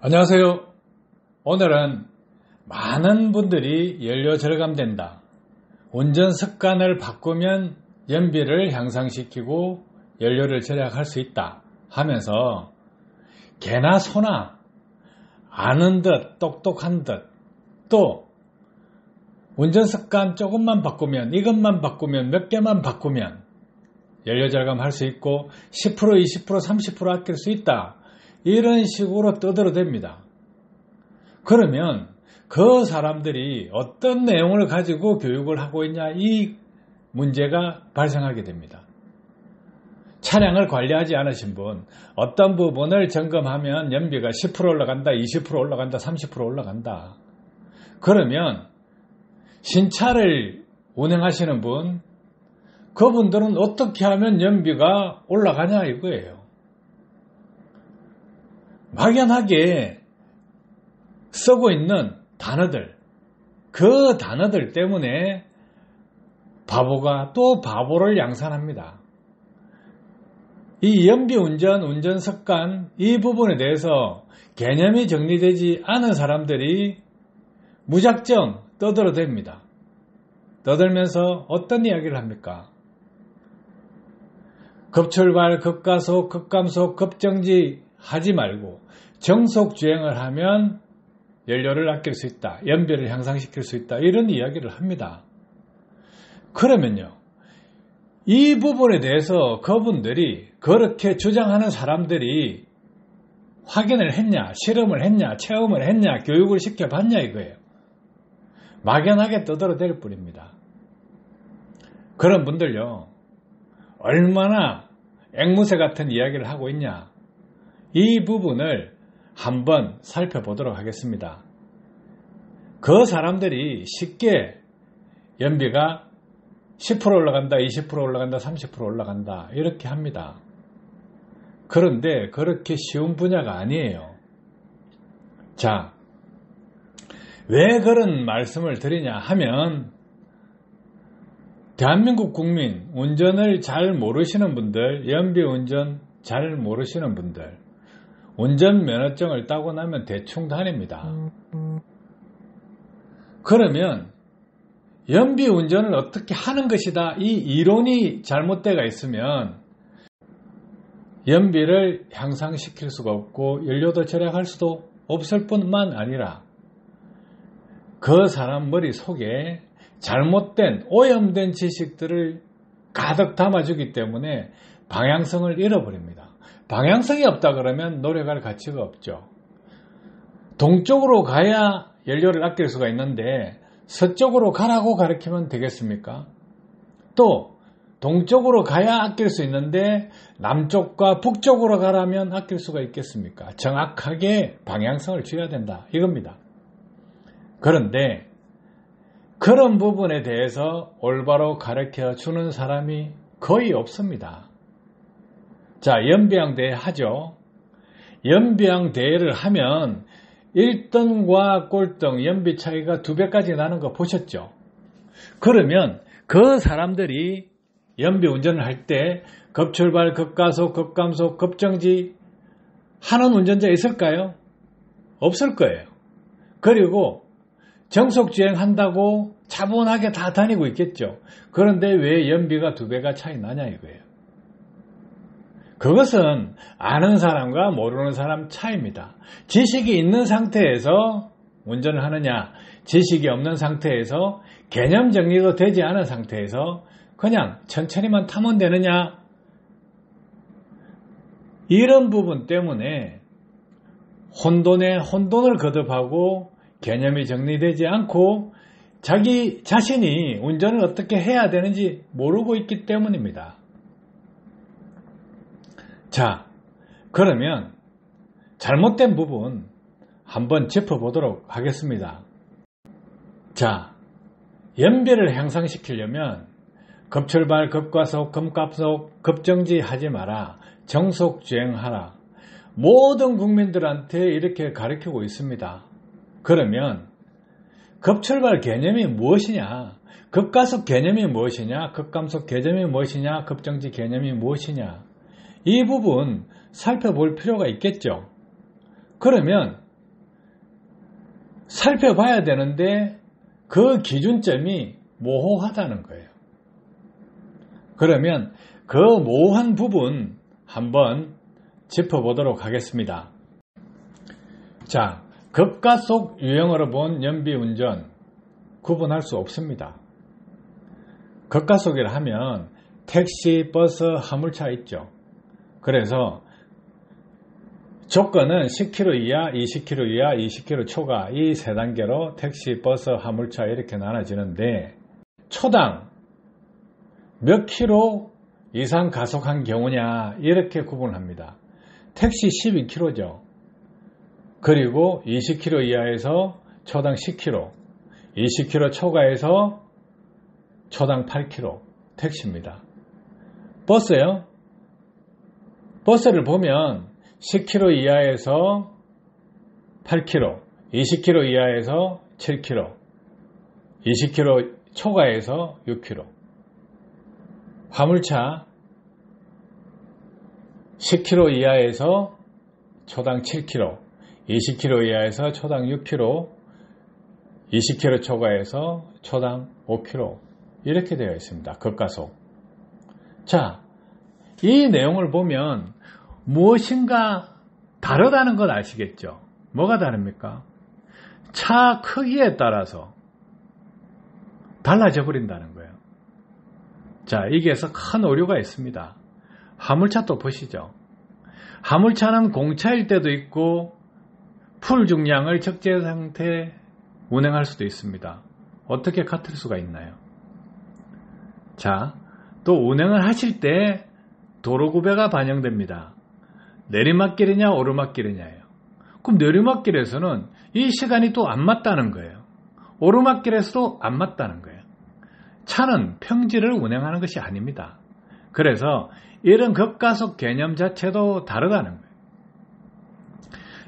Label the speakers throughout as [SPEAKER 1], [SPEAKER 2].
[SPEAKER 1] 안녕하세요. 오늘은 많은 분들이 연료 절감된다. 운전 습관을 바꾸면 연비를 향상시키고 연료를 절약할 수 있다 하면서 개나 소나 아는 듯 똑똑한 듯 또 운전 습관 조금만 바꾸면 이것만 바꾸면 몇 개만 바꾸면 연료 절감할 수 있고 10% 20% 30% 아낄 수 있다. 이런 식으로 떠들어댑니다. 그러면 그 사람들이 어떤 내용을 가지고 교육을 하고 있냐 이 문제가 발생하게 됩니다. 차량을 관리하지 않으신 분 어떤 부분을 점검하면 연비가 10% 올라간다 20% 올라간다 30% 올라간다. 그러면 신차를 운행하시는 분 그분들은 어떻게 하면 연비가 올라가냐 이거예요. 막연하게 쓰고 있는 단어들, 그 단어들 때문에 바보가 또 바보를 양산합니다. 이 연비운전, 운전습관 이 부분에 대해서 개념이 정리되지 않은 사람들이 무작정 떠들어댑니다. 떠들면서 어떤 이야기를 합니까? 급출발, 급가속, 급감속, 급정지 하지 말고 정속 주행을 하면 연료를 아낄 수 있다. 연비를 향상시킬 수 있다. 이런 이야기를 합니다. 그러면요. 이 부분에 대해서 그분들이 그렇게 주장하는 사람들이 확인을 했냐, 실험을 했냐, 체험을 했냐, 교육을 시켜봤냐 이거예요. 막연하게 떠들어댈 뿐입니다. 그런 분들요. 얼마나 앵무새 같은 이야기를 하고 있냐. 이 부분을 한번 살펴보도록 하겠습니다. 그 사람들이 쉽게 연비가 10% 올라간다, 20% 올라간다, 30% 올라간다 이렇게 합니다. 그런데 그렇게 쉬운 분야가 아니에요. 자, 왜 그런 말씀을 드리냐 하면 대한민국 국민 운전을 잘 모르시는 분들, 연비 운전 잘 모르시는 분들 운전면허증을 따고 나면 대충 다닙니다. 그러면 연비 운전을 어떻게 하는 것이다. 이 이론이 잘못되어 있으면 연비를 향상시킬 수가 없고 연료도 절약할 수도 없을 뿐만 아니라 그 사람 머릿속에 잘못된 오염된 지식들을 가득 담아주기 때문에 방향성을 잃어버립니다. 방향성이 없다 그러면 노력할 가치가 없죠. 동쪽으로 가야 연료를 아낄 수가 있는데 서쪽으로 가라고 가르치면 되겠습니까? 또 동쪽으로 가야 아낄 수 있는데 남쪽과 북쪽으로 가라면 아낄 수가 있겠습니까? 정확하게 방향성을 줘야 된다 이겁니다. 그런데 그런 부분에 대해서 올바로 가르쳐 주는 사람이 거의 없습니다. 자, 연비항대회 하죠. 연비항대회를 하면 1등과 꼴등 연비 차이가 2배까지 나는 거 보셨죠? 그러면 그 사람들이 연비 운전을 할 때 급출발, 급가속, 급감속, 급정지 하는 운전자 있을까요? 없을 거예요. 그리고 정속주행 한다고 차분하게 다 다니고 있겠죠. 그런데 왜 연비가 2배가 차이 나냐 이거예요. 그것은 아는 사람과 모르는 사람 차이입니다. 지식이 있는 상태에서 운전을 하느냐, 지식이 없는 상태에서 개념 정리도 되지 않은 상태에서 그냥 천천히만 타면 되느냐, 이런 부분 때문에 혼돈에 혼돈을 거듭하고 개념이 정리되지 않고 자기 자신이 운전을 어떻게 해야 되는지 모르고 있기 때문입니다. 자, 그러면 잘못된 부분 한번 짚어보도록 하겠습니다. 자, 연비를 향상시키려면 급출발, 급가속, 급감속, 급정지 하지 마라. 정속 주행하라. 모든 국민들한테 이렇게 가르치고 있습니다. 그러면 급출발 개념이 무엇이냐? 급가속 개념이 무엇이냐? 급감속 개념이 무엇이냐? 급정지 개념이 무엇이냐? 이 부분 살펴볼 필요가 있겠죠. 그러면 살펴봐야 되는데 그 기준점이 모호하다는 거예요. 그러면 그 모호한 부분 한번 짚어보도록 하겠습니다. 자, 급가속 유형으로 본 연비운전 구분할 수 없습니다. 급가속이라 하면 택시, 버스, 화물차 있죠. 그래서 조건은 10km 이하, 20km 이하, 20km 초과 이 세 단계로 택시, 버스, 화물차 이렇게 나눠지는데 초당 몇 킬로 이상 가속한 경우냐 이렇게 구분합니다. 택시 12km죠. 그리고 20km 이하에서 초당 10km, 20km 초과에서 초당 8km 택시입니다. 버스요? 버스를 보면 10km 이하에서 8km, 20km 이하에서 7km, 20km 초과에서 6km. 화물차 10km 이하에서 초당 7km, 20km 이하에서 초당 6km, 20km 초과에서 초당 5km 이렇게 되어 있습니다. 급가속. 자, 이 내용을 보면 무엇인가 다르다는 건 아시겠죠? 뭐가 다릅니까? 차 크기에 따라서 달라져 버린다는 거예요. 자, 여기에서 큰 오류가 있습니다. 화물차 또 보시죠. 화물차는 공차일 때도 있고 풀 중량을 적재 상태에 운행할 수도 있습니다. 어떻게 같을 수가 있나요? 자, 또 운행을 하실 때 도로구배가 반영됩니다. 내리막길이냐 오르막길이냐예요. 그럼 내리막길에서는 이 시간이 또 안 맞다는 거예요. 오르막길에서도 안 맞다는 거예요. 차는 평지를 운행하는 것이 아닙니다. 그래서 이런 급가속 개념 자체도 다르다는 거예요.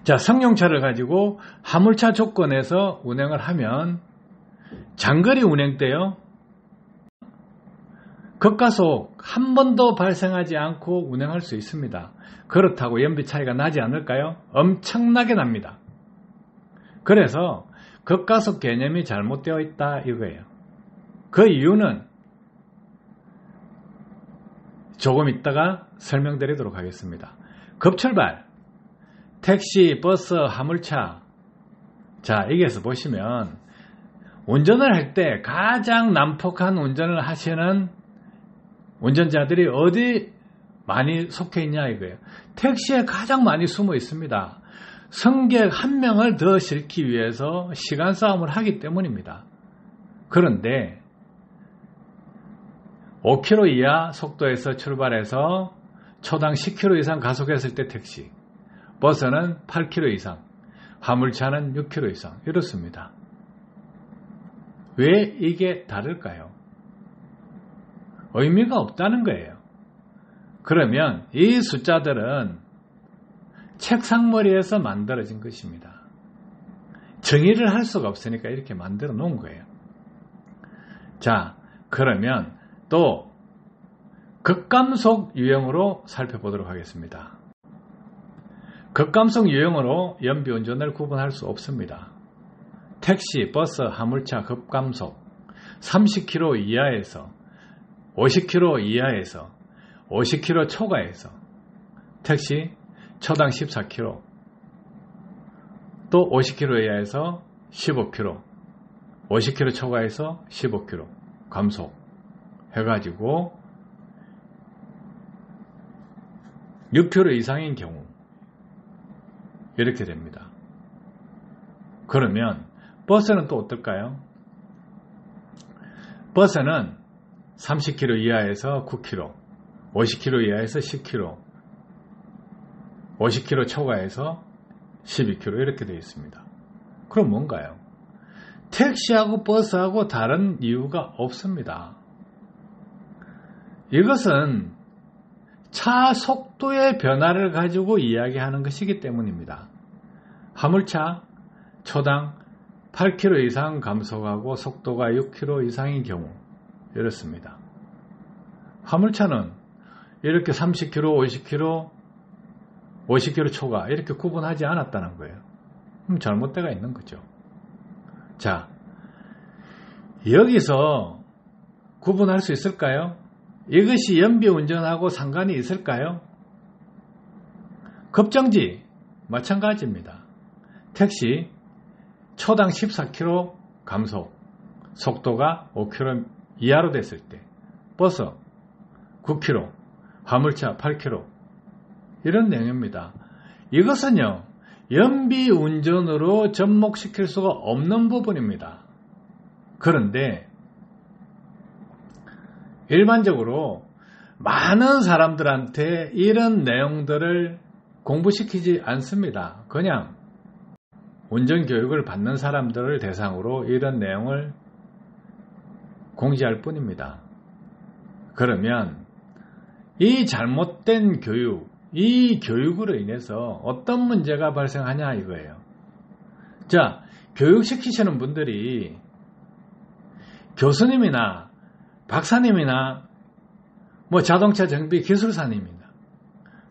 [SPEAKER 1] 자, 승용차를 가지고 화물차 조건에서 운행을 하면 장거리 운행 때요, 급가속 한 번도 발생하지 않고 운행할 수 있습니다. 그렇다고 연비 차이가 나지 않을까요? 엄청나게 납니다. 그래서 급가속 개념이 잘못되어 있다 이거예요. 그 이유는 조금 이따가 설명드리도록 하겠습니다. 급출발, 택시, 버스, 화물차. 자, 여기에서 보시면 운전을 할 때 가장 난폭한 운전을 하시는 운전자들이 어디 많이 속해 있냐 이거예요. 택시에 가장 많이 숨어 있습니다. 승객 한 명을 더 싣기 위해서 시간 싸움을 하기 때문입니다. 그런데 5km 이하 속도에서 출발해서 초당 10km 이상 가속했을 때 택시, 버스는 8km 이상, 화물차는 6km 이상 이렇습니다. 왜 이게 다를까요? 의미가 없다는 거예요. 그러면 이 숫자들은 책상머리에서 만들어진 것입니다. 정의를 할 수가 없으니까 이렇게 만들어 놓은 거예요. 자, 그러면 또 급감속 유형으로 살펴보도록 하겠습니다. 급감속 유형으로 연비운전을 구분할 수 없습니다. 택시, 버스, 화물차 급감속 30km 이하에서 50km 이하에서 50km 초과에서 택시 초당 14km, 또 50km 이하에서 15km, 50km 초과에서 15km 감속 해가지고 6km 이상인 경우 이렇게 됩니다. 그러면 버스는 또 어떨까요? 버스는 30km 이하에서 9km, 50km 이하에서 10km, 50km 초과해서 12km 이렇게 되어 있습니다. 그럼 뭔가요? 택시하고 버스하고 다른 이유가 없습니다. 이것은 차 속도의 변화를 가지고 이야기하는 것이기 때문입니다. 화물차 초당 8km 이상 감속하고 속도가 6km 이상인 경우 이렇습니다. 화물차는 이렇게 30km, 50km, 50km 초과 이렇게 구분하지 않았다는 거예요. 그럼 잘못되어 있는 거죠. 자, 여기서 구분할 수 있을까요? 이것이 연비운전하고 상관이 있을까요? 급정지 마찬가지입니다. 택시 초당 14km 감속, 속도가 5km 이하로 됐을 때, 버스 9km, 화물차 8km, 이런 내용입니다. 이것은요, 연비운전으로 접목시킬 수가 없는 부분입니다. 그런데 일반적으로 많은 사람들한테 이런 내용들을 공부시키지 않습니다. 그냥 운전교육을 받는 사람들을 대상으로 이런 내용을 공지할 뿐입니다. 그러면 이 잘못된 교육, 이 교육으로 인해서 어떤 문제가 발생하냐 이거예요. 자, 교육시키시는 분들이 교수님이나 박사님이나 자동차 정비 기술사님이나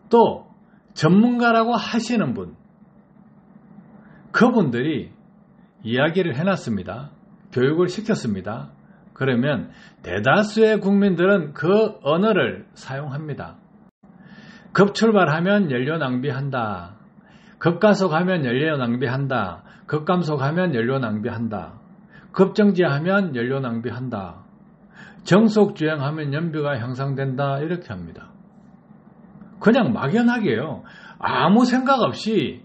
[SPEAKER 1] 또 전문가라고 하시는 분, 그분들이 이야기를 해놨습니다. 교육을 시켰습니다. 그러면 대다수의 국민들은 그 언어를 사용합니다. 급출발하면 연료 낭비한다. 급가속하면 연료 낭비한다. 급감속하면 연료 낭비한다. 급정지하면 연료 낭비한다. 정속주행하면 연비가 향상된다. 이렇게 합니다. 그냥 막연하게요. 아무 생각 없이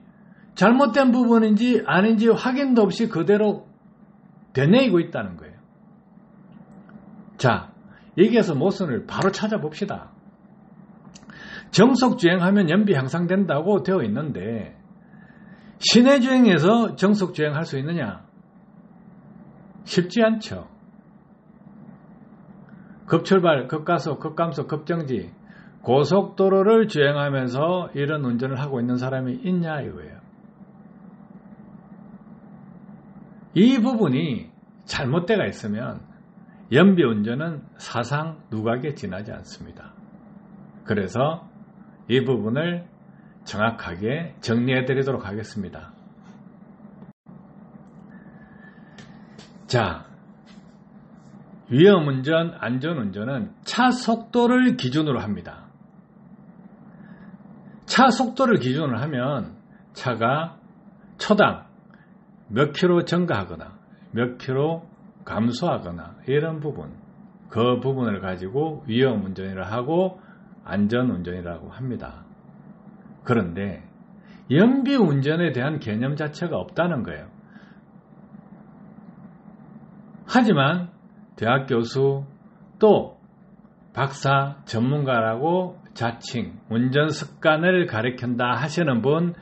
[SPEAKER 1] 잘못된 부분인지 아닌지 확인도 없이 그대로 되뇌이고 있다는 거예요. 자, 여기에서 모순을 바로 찾아봅시다. 정속주행하면 연비 향상된다고 되어 있는데 시내주행에서 정속주행할 수 있느냐? 쉽지 않죠. 급출발, 급가속, 급감속, 급정지, 고속도로를 주행하면서 이런 운전을 하고 있는 사람이 있냐 이거예요. 이 부분이 잘못되어 있으면 연비운전은 사상 누각에 지나지 않습니다. 그래서 이 부분을 정확하게 정리해 드리도록 하겠습니다. 자, 위험운전, 안전운전은 차 속도를 기준으로 합니다. 차 속도를 기준으로 하면 차가 초당 몇 킬로 증가하거나 몇 킬로 감소하거나 이런 부분, 그 부분을 가지고 위험운전이라 하고 안전운전이라고 합니다. 그런데 연비운전에 대한 개념 자체가 없다는 거예요. 하지만 대학 교수 또 박사 전문가라고 자칭 운전 습관을 가르친다 하시는 분,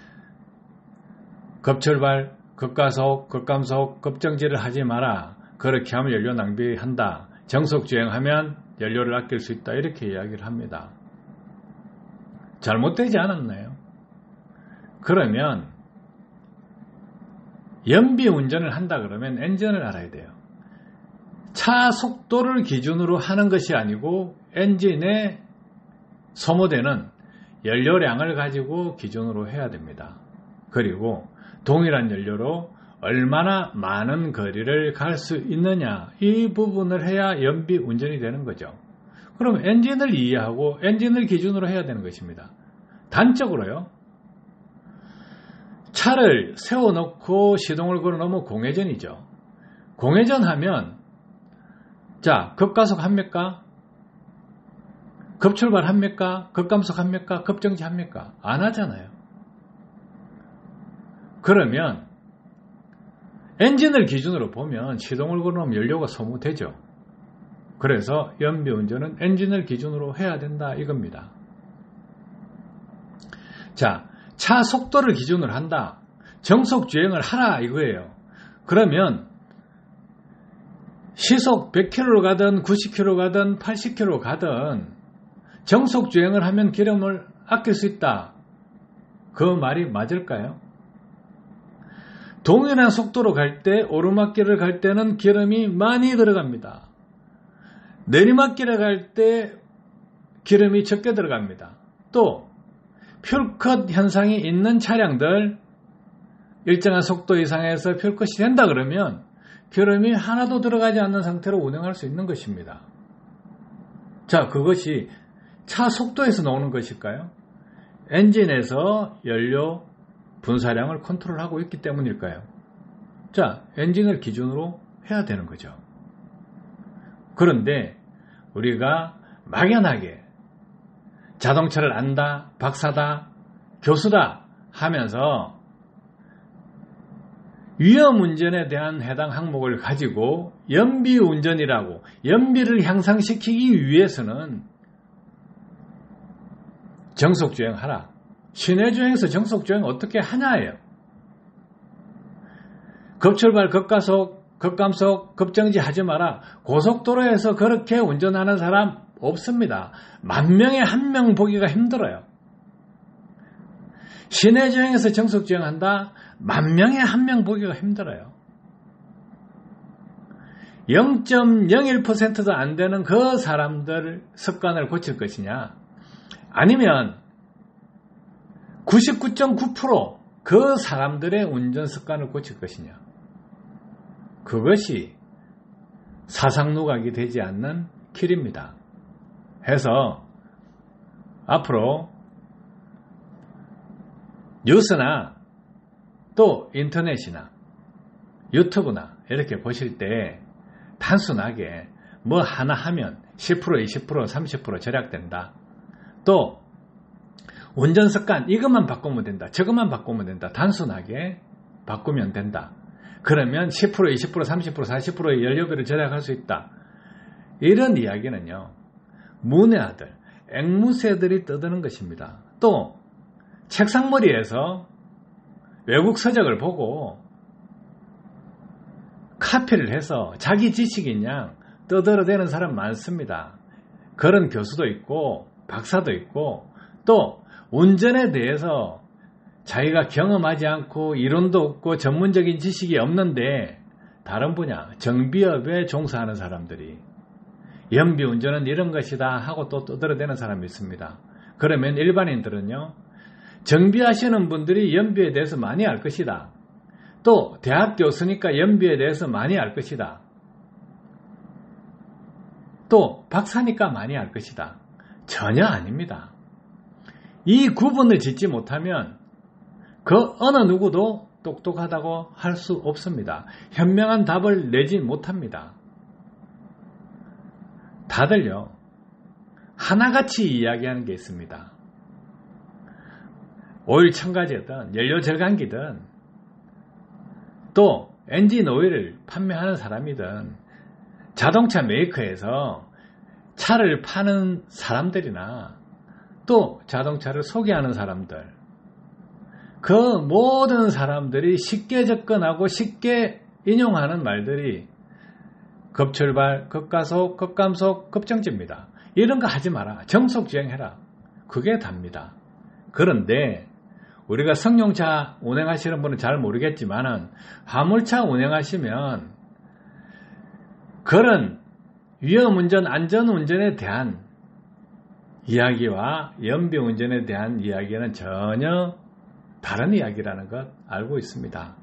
[SPEAKER 1] 급출발, 급가속, 급감속, 급정지를 하지 마라. 그렇게 하면 연료 낭비한다. 정속주행하면 연료를 아낄 수 있다. 이렇게 이야기를 합니다. 잘못되지 않았나요? 그러면 연비운전을 한다 그러면 엔진을 알아야 돼요. 차 속도를 기준으로 하는 것이 아니고 엔진에 소모되는 연료량을 가지고 기준으로 해야 됩니다. 그리고 동일한 연료로 얼마나 많은 거리를 갈 수 있느냐, 이 부분을 해야 연비운전이 되는 거죠. 그럼 엔진을 이해하고 엔진을 기준으로 해야 되는 것입니다. 단적으로요. 차를 세워놓고 시동을 걸어놓으면 공회전이죠. 공회전 하면 자, 급가속 합니까? 급출발 합니까? 급감속 합니까? 급정지 합니까? 안 하잖아요. 그러면 엔진을 기준으로 보면 시동을 걸어놓으면 연료가 소모되죠. 그래서 연비운전은 엔진을 기준으로 해야 된다 이겁니다. 자, 차 속도를 기준으로 한다. 정속주행을 하라 이거예요. 그러면 시속 100km로 가든 90km로 가든 80km로 가든 정속주행을 하면 기름을 아낄 수 있다. 그 말이 맞을까요? 동일한 속도로 갈 때 오르막길을 갈 때는 기름이 많이 들어갑니다. 내리막길에 갈 때 기름이 적게 들어갑니다. 또 퓨얼컷 현상이 있는 차량들 일정한 속도 이상에서 퓨얼컷이 된다 그러면 기름이 하나도 들어가지 않는 상태로 운행할 수 있는 것입니다. 자, 그것이 차 속도에서 나오는 것일까요? 엔진에서 연료 분사량을 컨트롤하고 있기 때문일까요? 자, 엔진을 기준으로 해야 되는 거죠. 그런데 우리가 막연하게 자동차를 안다, 박사다, 교수다 하면서 위험운전에 대한 해당 항목을 가지고 연비운전이라고 연비를 향상시키기 위해서는 정속주행하라. 시내주행에서 정속주행 어떻게 하냐예요. 급출발, 급가속, 급감속, 급정지 하지 마라. 고속도로에서 그렇게 운전하는 사람 없습니다. 10,000명에 1명 보기가 힘들어요. 시내주행에서 정속주행한다. 10,000명에 1명 보기가 힘들어요. 0.01%도 안 되는 그 사람들 습관을 고칠 것이냐, 아니면 99.9% 그 사람들의 운전 습관을 고칠 것이냐, 그것이 사상누각이 되지 않는 길입니다. 해서 앞으로 뉴스나 또 인터넷이나 유튜브나 이렇게 보실 때 단순하게 뭐 하나 하면 10%, 20%, 30% 절약된다. 또 운전 습관 이것만 바꾸면 된다. 저것만 바꾸면 된다. 단순하게 바꾸면 된다. 그러면 10%, 20%, 30%, 40%의 연료비를 절약할 수 있다. 이런 이야기는요, 문외아들, 앵무새들이 떠드는 것입니다. 또 책상머리에서 외국 서적을 보고 카피를 해서 자기 지식인 양 떠들어대는 사람 많습니다. 그런 교수도 있고 박사도 있고, 또 운전에 대해서 자기가 경험하지 않고 이론도 없고 전문적인 지식이 없는데 다른 분야 정비업에 종사하는 사람들이 연비운전은 이런 것이다 하고 또 떠들어대는 사람이 있습니다. 그러면 일반인들은요, 정비하시는 분들이 연비에 대해서 많이 알 것이다. 또 대학 교수니까 연비에 대해서 많이 알 것이다. 또 박사니까 많이 알 것이다. 전혀 아닙니다. 이 구분을 짓지 못하면 그 어느 누구도 똑똑하다고 할 수 없습니다. 현명한 답을 내지 못합니다. 다들요, 하나같이 이야기하는 게 있습니다. 오일 첨가제든 연료 절감기든 또 엔진 오일을 판매하는 사람이든 자동차 메이커에서 차를 파는 사람들이나 또 자동차를 소개하는 사람들, 그 모든 사람들이 쉽게 접근하고 쉽게 인용하는 말들이 급출발, 급가속, 급감속, 급정지입니다. 이런 거 하지 마라. 정속주행해라. 그게 답니다. 그런데 우리가 승용차 운행하시는 분은 잘 모르겠지만은 화물차 운행하시면 그런 위험운전, 안전운전에 대한 이야기와 연비운전에 대한 이야기는 전혀 다른 이야기라는 것 알고 있습니다.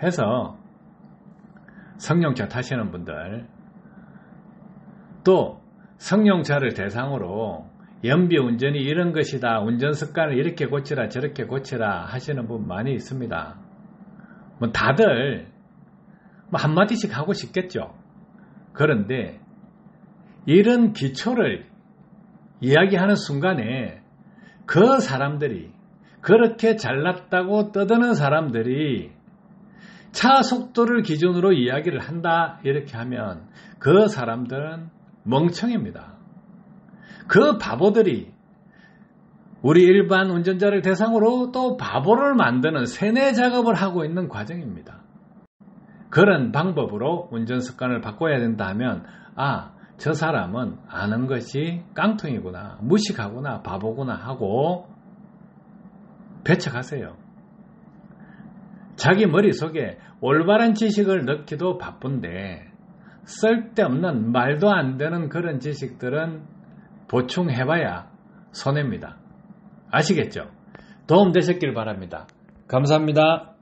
[SPEAKER 1] 해서 승용차 타시는 분들, 또 승용차를 대상으로 연비운전이 이런 것이다, 운전 습관을 이렇게 고치라 저렇게 고치라 하시는 분 많이 있습니다. 뭐 다들 뭐 한마디씩 하고 싶겠죠. 그런데 이런 기초를 이야기하는 순간에 그 사람들이, 그렇게 잘났다고 떠드는 사람들이 차 속도를 기준으로 이야기를 한다 이렇게 하면 그 사람들은 멍청입니다. 그 바보들이 우리 일반 운전자를 대상으로 또 바보를 만드는 세뇌 작업을 하고 있는 과정입니다. 그런 방법으로 운전 습관을 바꿔야 된다 하면, 아, 저 사람은 아는 것이 깡통이구나, 무식하구나, 바보구나 하고 배척하세요. 자기 머릿속에 올바른 지식을 넣기도 바쁜데 쓸데없는 말도 안 되는 그런 지식들은 보충해봐야 손해입니다. 아시겠죠? 도움 되셨길 바랍니다. 감사합니다.